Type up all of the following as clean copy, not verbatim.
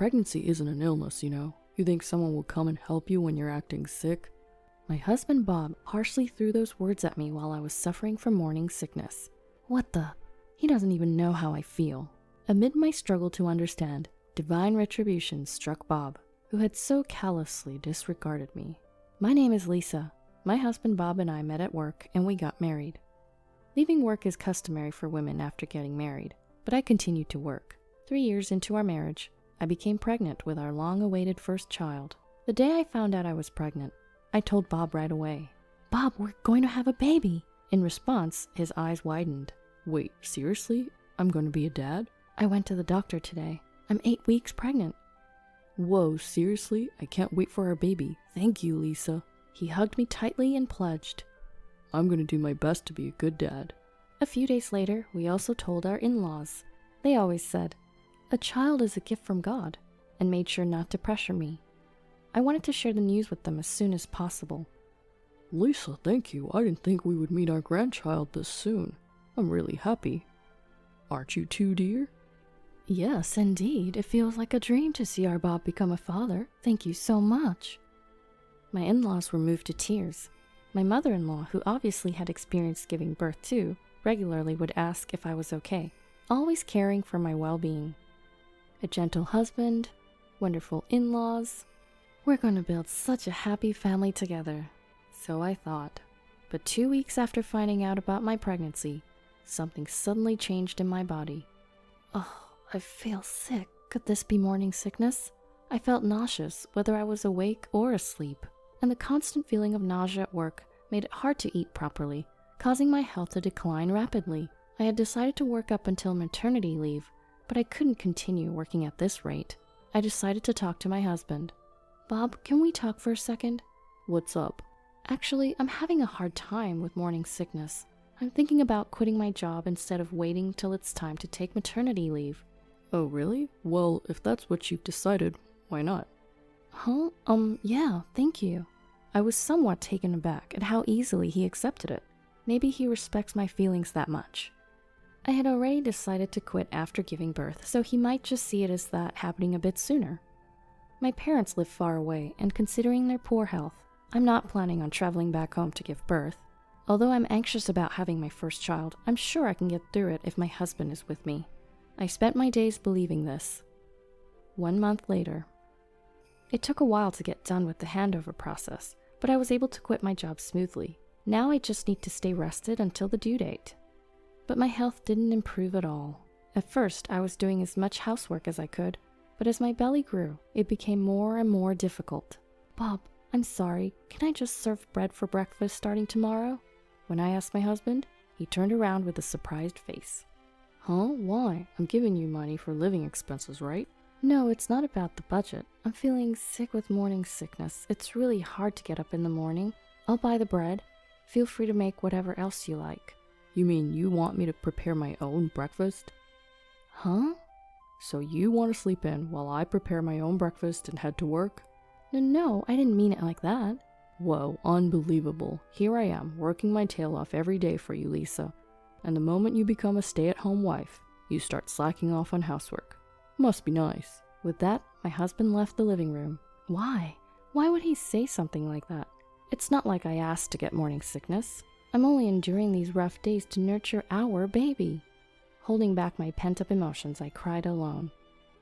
Pregnancy isn't an illness, you know. You think someone will come and help you when you're acting sick? My husband Bob harshly threw those words at me while I was suffering from morning sickness. What the? He doesn't even know how I feel. Amid my struggle to understand, divine retribution struck Bob, who had so callously disregarded me. My name is Lisa. My husband Bob and I met at work and we got married. Leaving work is customary for women after getting married, but I continued to work. 3 years into our marriage, I became pregnant with our long-awaited first child. The day I found out I was pregnant, I told Bob right away. Bob, we're going to have a baby. In response, his eyes widened. Wait, seriously? I'm going to be a dad? I went to the doctor today. I'm 8 weeks pregnant. Whoa, seriously? I can't wait for our baby. Thank you, Lisa. He hugged me tightly and pledged. I'm going to do my best to be a good dad. A few days later, we also told our in-laws. They always said, a child is a gift from God, and made sure not to pressure me. I wanted to share the news with them as soon as possible. Lisa, thank you. I didn't think we would meet our grandchild this soon. I'm really happy. Aren't you too, dear? Yes, indeed. It feels like a dream to see our Bob become a father. Thank you so much. My in-laws were moved to tears. My mother-in-law, who obviously had experienced giving birth too, regularly would ask if I was okay, always caring for my well-being. A gentle husband, wonderful in-laws. We're going to build such a happy family together. So I thought. But 2 weeks after finding out about my pregnancy, something suddenly changed in my body. Oh, I feel sick. Could this be morning sickness? I felt nauseous, whether I was awake or asleep, and the constant feeling of nausea at work made it hard to eat properly, causing my health to decline rapidly. I had decided to work up until maternity leave, but I couldn't continue working at this rate. I decided to talk to my husband. Bob, can we talk for a second? What's up? Actually, I'm having a hard time with morning sickness. I'm thinking about quitting my job instead of waiting till it's time to take maternity leave. Oh, really? Well, if that's what you've decided, why not? Huh? Yeah, thank you. I was somewhat taken aback at how easily he accepted it. Maybe he respects my feelings that much. I had already decided to quit after giving birth, so he might just see it as that happening a bit sooner. My parents live far away, and considering their poor health, I'm not planning on traveling back home to give birth. Although I'm anxious about having my first child, I'm sure I can get through it if my husband is with me. I spent my days believing this. 1 month later. It took a while to get done with the handover process, but I was able to quit my job smoothly. Now I just need to stay rested until the due date. But my health didn't improve at all. At first, I was doing as much housework as I could, but as my belly grew, it became more and more difficult. Bob, I'm sorry, can I just serve bread for breakfast starting tomorrow? When I asked my husband, he turned around with a surprised face. Huh? Why? I'm giving you money for living expenses, right? No, it's not about the budget. I'm feeling sick with morning sickness. It's really hard to get up in the morning. I'll buy the bread. Feel free to make whatever else you like. You mean you want me to prepare my own breakfast? Huh? So you want to sleep in while I prepare my own breakfast and head to work? No, I didn't mean it like that. Whoa, unbelievable. Here I am, working my tail off every day for you, Lisa. And the moment you become a stay-at-home wife, you start slacking off on housework. Must be nice. With that, my husband left the living room. Why? Why would he say something like that? It's not like I asked to get morning sickness. I'm only enduring these rough days to nurture our baby. Holding back my pent-up emotions, I cried alone.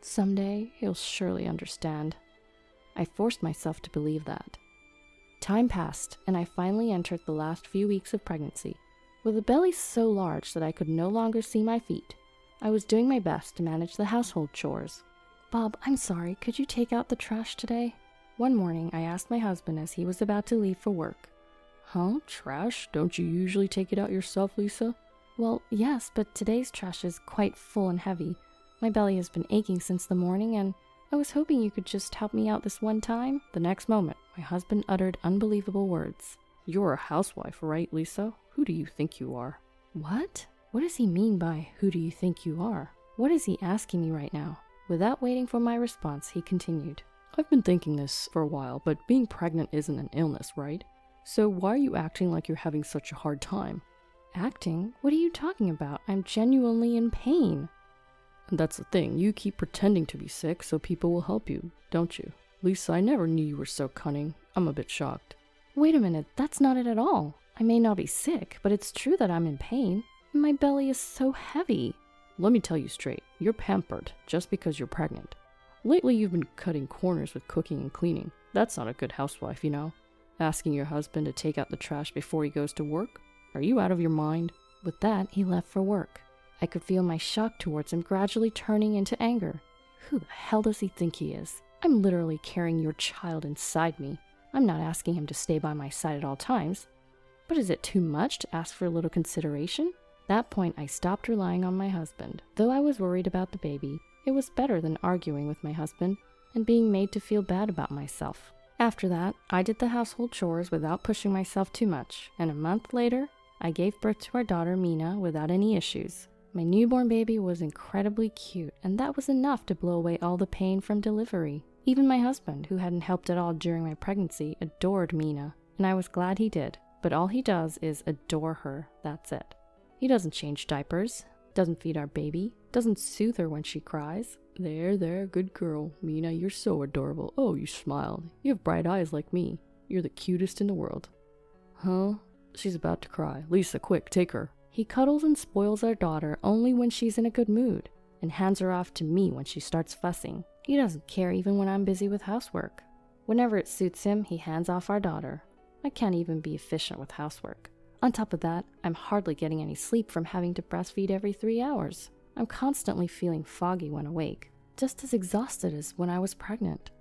Someday, he'll surely understand. I forced myself to believe that. Time passed, and I finally entered the last few weeks of pregnancy. With a belly so large that I could no longer see my feet, I was doing my best to manage the household chores. Bob, I'm sorry, could you take out the trash today? One morning, I asked my husband as he was about to leave for work. Huh? Trash? Don't you usually take it out yourself, Lisa? Well, yes, but today's trash is quite full and heavy. My belly has been aching since the morning, and I was hoping you could just help me out this one time. The next moment, my husband uttered unbelievable words. You're a housewife, right, Lisa? Who do you think you are? What? What does he mean by, who do you think you are? What is he asking me right now? Without waiting for my response, he continued. I've been thinking this for a while, but being pregnant isn't an illness, right? So why are you acting like you're having such a hard time? Acting? What are you talking about? I'm genuinely in pain. And that's the thing, you keep pretending to be sick so people will help you, don't you? Lisa, I never knew you were so cunning. I'm a bit shocked. Wait a minute, that's not it at all. I may not be sick, but it's true that I'm in pain. My belly is so heavy. Let me tell you straight, you're pampered just because you're pregnant. Lately you've been cutting corners with cooking and cleaning. That's not a good housewife, you know. Asking your husband to take out the trash before he goes to work? Are you out of your mind? With that, he left for work. I could feel my shock towards him gradually turning into anger. Who the hell does he think he is? I'm literally carrying your child inside me. I'm not asking him to stay by my side at all times. But is it too much to ask for a little consideration? At that point, I stopped relying on my husband. Though I was worried about the baby, it was better than arguing with my husband and being made to feel bad about myself. After that, I did the household chores without pushing myself too much, and a month later, I gave birth to our daughter Mina without any issues. My newborn baby was incredibly cute, and that was enough to blow away all the pain from delivery. Even my husband, who hadn't helped at all during my pregnancy, adored Mina, and I was glad he did. But all he does is adore her, that's it. He doesn't change diapers, doesn't feed our baby, doesn't soothe her when she cries. There, good girl. Mina, you're so adorable. Oh, you smiled. You have bright eyes like me. You're the cutest in the world. Huh? She's about to cry. Lisa, quick, take her. He cuddles and spoils our daughter only when she's in a good mood, and hands her off to me when she starts fussing. He doesn't care even when I'm busy with housework. Whenever it suits him, he hands off our daughter. I can't even be efficient with housework. On top of that, I'm hardly getting any sleep from having to breastfeed every 3 hours. I'm constantly feeling foggy when awake, just as exhausted as when I was pregnant.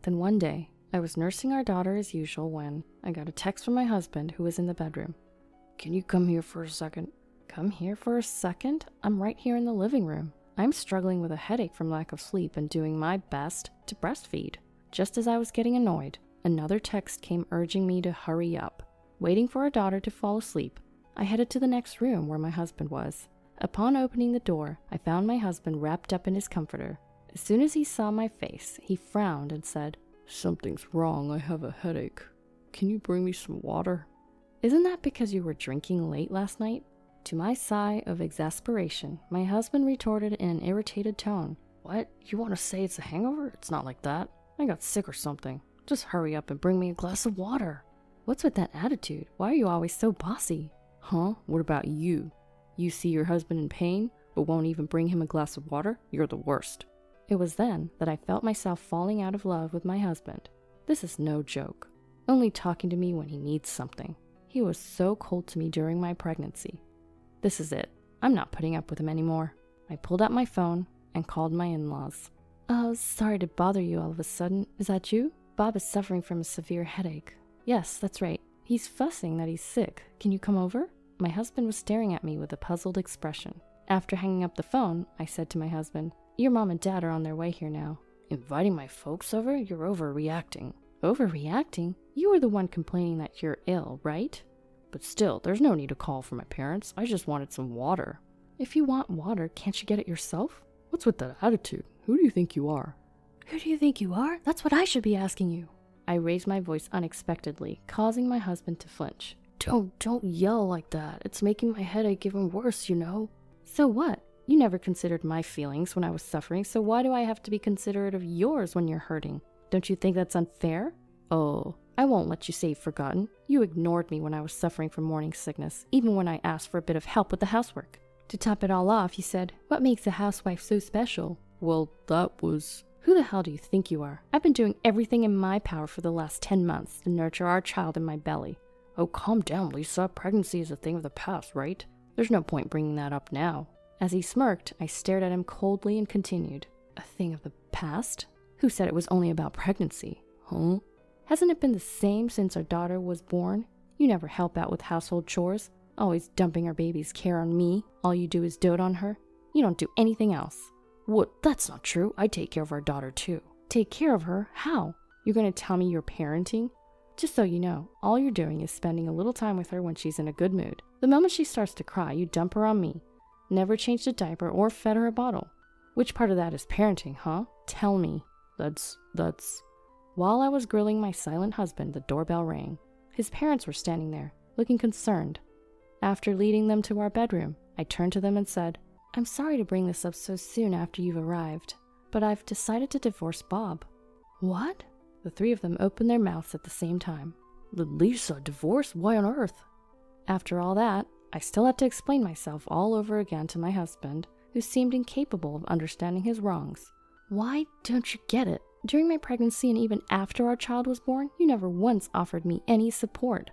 Then one day, I was nursing our daughter as usual when I got a text from my husband who was in the bedroom. Can you come here for a second? Come here for a second? I'm right here in the living room. I'm struggling with a headache from lack of sleep and doing my best to breastfeed. Just as I was getting annoyed, another text came urging me to hurry up. Waiting for our daughter to fall asleep, I headed to the next room where my husband was. Upon opening the door, I found my husband wrapped up in his comforter. As soon as he saw my face, he frowned and said, Something's wrong, I have a headache. Can you bring me some water? Isn't that because you were drinking late last night? To my sigh of exasperation, my husband retorted in an irritated tone. What? You want to say it's a hangover? It's not like that. I got sick or something. Just hurry up and bring me a glass of water. What's with that attitude? Why are you always so bossy? Huh? What about you? You see your husband in pain, but won't even bring him a glass of water? You're the worst. It was then that I felt myself falling out of love with my husband. This is no joke. Only talking to me when he needs something. He was so cold to me during my pregnancy. This is it. I'm not putting up with him anymore. I pulled out my phone and called my in-laws. Oh, sorry to bother you all of a sudden. Is that you? Bob is suffering from a severe headache. Yes, that's right. He's fussing that he's sick. Can you come over? My husband was staring at me with a puzzled expression. After hanging up the phone, I said to my husband, Your mom and dad are on their way here now. Inviting my folks over? You're overreacting. Overreacting? You were the one complaining that you're ill, right? But still, there's no need to call for my parents. I just wanted some water. If you want water, can't you get it yourself? What's with that attitude? Who do you think you are? Who do you think you are? That's what I should be asking you. I raised my voice unexpectedly, causing my husband to flinch. Don't yell like that. It's making my headache even worse, you know. So what? You never considered my feelings when I was suffering, so why do I have to be considerate of yours when you're hurting? Don't you think that's unfair? Oh, I won't let you say you've forgotten. You ignored me when I was suffering from morning sickness, even when I asked for a bit of help with the housework. To top it all off, you said, What makes a housewife so special? Well, that was... Who the hell do you think you are? I've been doing everything in my power for the last 10 months to nurture our child in my belly. Oh, calm down, Lisa. Pregnancy is a thing of the past, right? There's no point bringing that up now. As he smirked, I stared at him coldly and continued. A thing of the past? Who said it was only about pregnancy? Huh? Hasn't it been the same since our daughter was born? You never help out with household chores, always dumping our baby's care on me. All you do is dote on her. You don't do anything else. What? That's not true. I take care of our daughter too. Take care of her? How? You're going to tell me you're parenting? Just so you know, all you're doing is spending a little time with her when she's in a good mood. The moment she starts to cry, you dump her on me. Never changed a diaper or fed her a bottle. Which part of that is parenting, huh? Tell me. That's... While I was grilling my silent husband, the doorbell rang. His parents were standing there, looking concerned. After leading them to our bedroom, I turned to them and said, I'm sorry to bring this up so soon after you've arrived, but I've decided to divorce Bob. What? The three of them opened their mouths at the same time. Lisa, divorce? Why on earth? After all that, I still had to explain myself all over again to my husband, who seemed incapable of understanding his wrongs. Why don't you get it? During my pregnancy and even after our child was born, you never once offered me any support.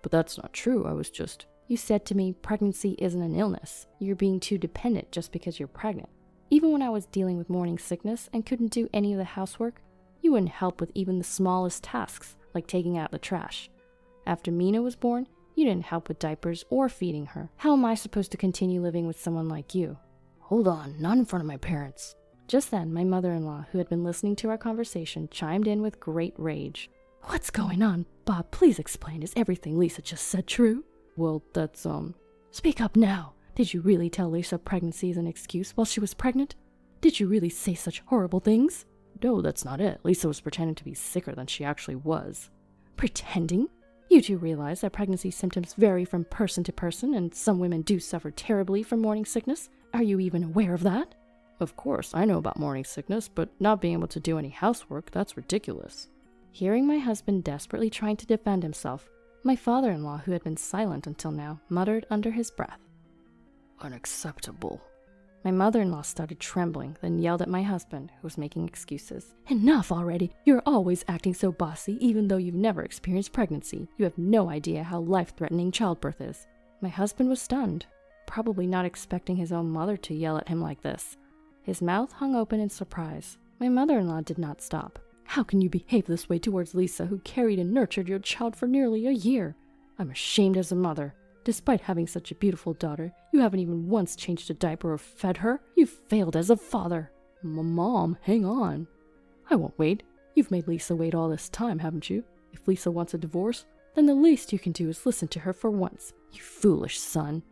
But that's not true, I was just... You said to me, pregnancy isn't an illness. You're being too dependent just because you're pregnant. Even when I was dealing with morning sickness and couldn't do any of the housework, you wouldn't help with even the smallest tasks, like taking out the trash. After Mina was born, you didn't help with diapers or feeding her. How am I supposed to continue living with someone like you? Hold on, not in front of my parents. Just then, my mother-in-law, who had been listening to our conversation, chimed in with great rage. What's going on? Bob, please explain. Is everything Lisa just said true? Well, that's, Speak up now. Did you really tell Lisa pregnancy is an excuse while she was pregnant? Did you really say such horrible things? No, that's not it. Lisa was pretending to be sicker than she actually was. Pretending? You do realize that pregnancy symptoms vary from person to person, and some women do suffer terribly from morning sickness? Are you even aware of that? Of course, I know about morning sickness, but not being able to do any housework, that's ridiculous. Hearing my husband desperately trying to defend himself, my father-in-law, who had been silent until now, muttered under his breath. Unacceptable. My mother-in-law started trembling, then yelled at my husband, who was making excuses. Enough already! You're always acting so bossy, even though you've never experienced pregnancy. You have no idea how life-threatening childbirth is. My husband was stunned, probably not expecting his own mother to yell at him like this. His mouth hung open in surprise. My mother-in-law did not stop. How can you behave this way towards Lisa, who carried and nurtured your child for nearly a year? I'm ashamed as a mother. Despite having such a beautiful daughter, you haven't even once changed a diaper or fed her. You've failed as a father. Mom, hang on. I won't wait. You've made Lisa wait all this time, haven't you? If Lisa wants a divorce, then the least you can do is listen to her for once. You foolish son.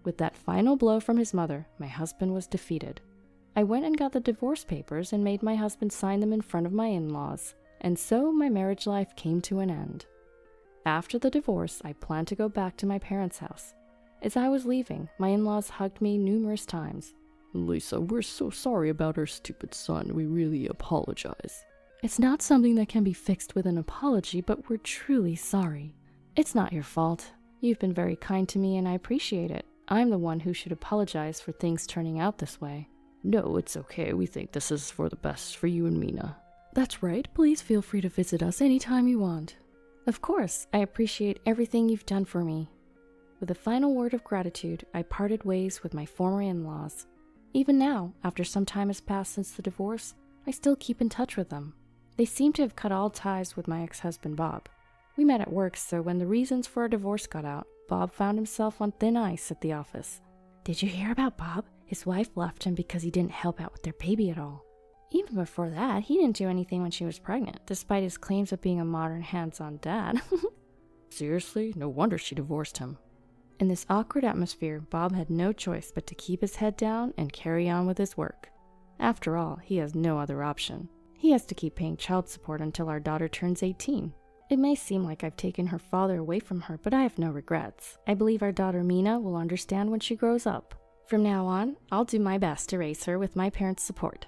With that final blow from his mother, my husband was defeated. I went and got the divorce papers and made my husband sign them in front of my in-laws, and so my marriage life came to an end. After the divorce, I planned to go back to my parents' house. As I was leaving, my in-laws hugged me numerous times. Lisa, we're so sorry about our stupid son. We really apologize. It's not something that can be fixed with an apology, but we're truly sorry. It's not your fault. You've been very kind to me and I appreciate it. I'm the one who should apologize for things turning out this way. No, it's okay. We think this is for the best for you and Mina. That's right. Please feel free to visit us anytime you want. Of course, I appreciate everything you've done for me. With a final word of gratitude, I parted ways with my former in-laws. Even now, after some time has passed since the divorce, I still keep in touch with them. They seem to have cut all ties with my ex-husband Bob. We met at work, so when the reasons for our divorce got out, Bob found himself on thin ice at the office. Did you hear about Bob? His wife left him because he didn't help out with their baby at all. Even before that, he didn't do anything when she was pregnant, despite his claims of being a modern hands-on dad. Seriously? No wonder she divorced him. In this awkward atmosphere, Bob had no choice but to keep his head down and carry on with his work. After all, he has no other option. He has to keep paying child support until our daughter turns 18. It may seem like I've taken her father away from her, but I have no regrets. I believe our daughter Mina will understand when she grows up. From now on, I'll do my best to raise her with my parents' support.